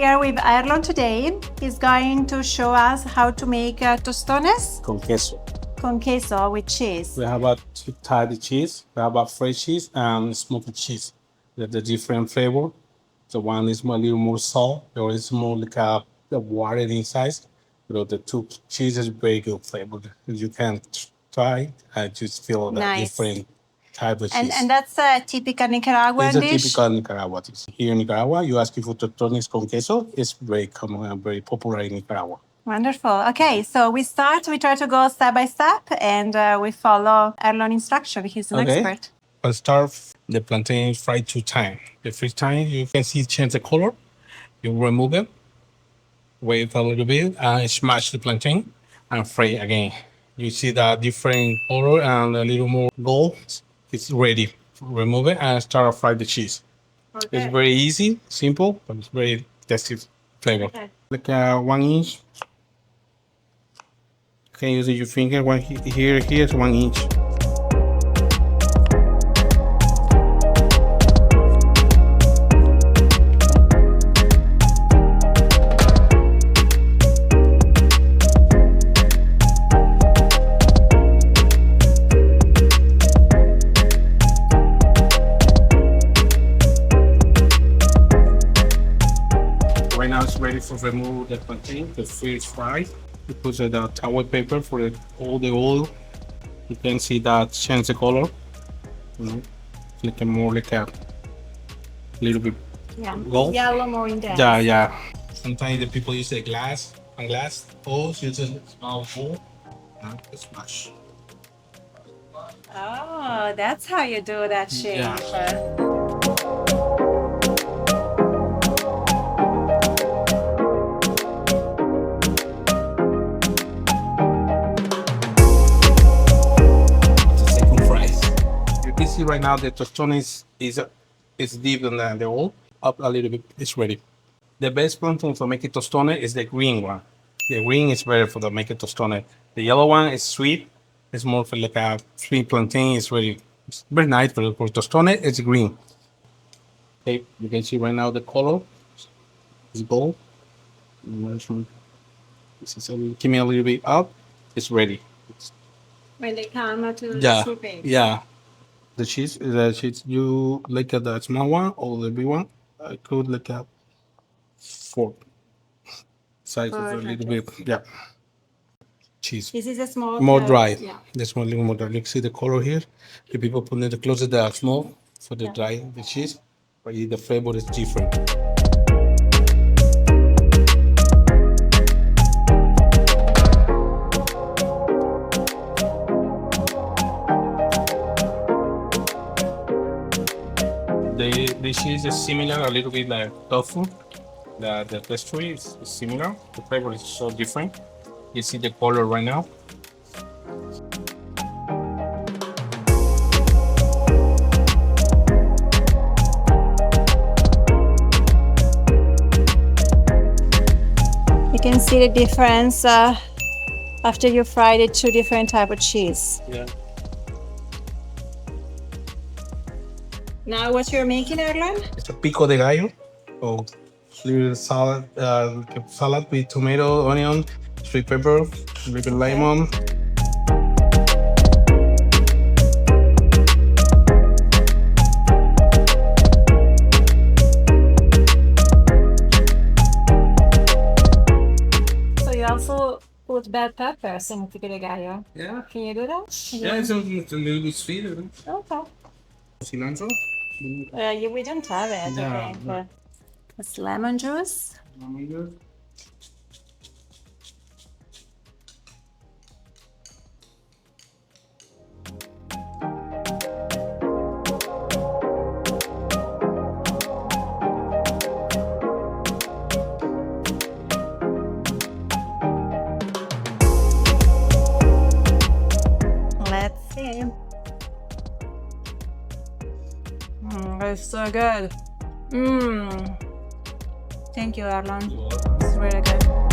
here with Erlon today. He's going to show us how to make tostones Con queso. con queso with cheese. We have two types of cheese. We have fresh cheese and smoked cheese. They're the different flavor. The one is a little more salt, the other is more like the water inside. The two cheeses very good flavor. You can try and just feel the Nice. different type of cheese. And that's a typical Nicaraguan It's a dish? typical Nicaragua dish. Here in Nicaragua, you ask for tostones con queso. It's very common and very popular in Nicaragua. Wonderful. Okay, so we try to go step by step, and we follow Erlon instruction. He's an expert. I'll start the plantain fried 2 times. The first time you can see change the color. You remove it, wait a little bit, and smash the plantain and fry again. You see that different color and a little more gold. It's ready. Remove it and start to fry the cheese. Okay. It's very easy, simple, but it's very tasty flavor. Okay. Like 1 inch. You can use your finger. Here's 1 inch. Right now it's ready to remove the plantain. The fish fried. You put the towel paper for all the oil. You can see that change the color. Like more like a little bit gold. Yellow more in depth. Yeah. Sometimes the people use a glass. Use a small bowl. Smash. Oh, that's how you do that shape. Yeah. See right now the tostones is deep in the oil, up a little bit. It's ready. The best plantain for making tostone is the green one. The green is better for the making tostone. The yellow one is sweet. It's more for like a sweet plantain. It's very nice, but for tostone it's green. Okay, you can see right now the color is gold. This is give me a little bit up. It's ready. When they come to soup. Yeah. The cheese, you like the small one or the big one? I could like a fork size of a little bit. Yeah. Cheese. This is a small. More dry. Yeah. This one a little more dry. You see the color here? The people put it closer they are small for the dry the cheese, but the flavor is different. The cheese is similar, a little bit like tofu. The pastry is similar. The flavor is so different. You see the color right now. You can see the difference after you fry the 2 different types of cheese. Yeah. Now what you're making, Erlon? It's a pico de gallo, or little salad with tomato, onion, sweet pepper, a little lemon. So you also put bell peppers in pico de gallo. Yeah. Can you do that? Yeah, it's a little bit sweet. Okay. Cilantro. We don't have it, okay. But it's lemon juice. Let's see. It's so good. Thank you, Erlon. It's really good.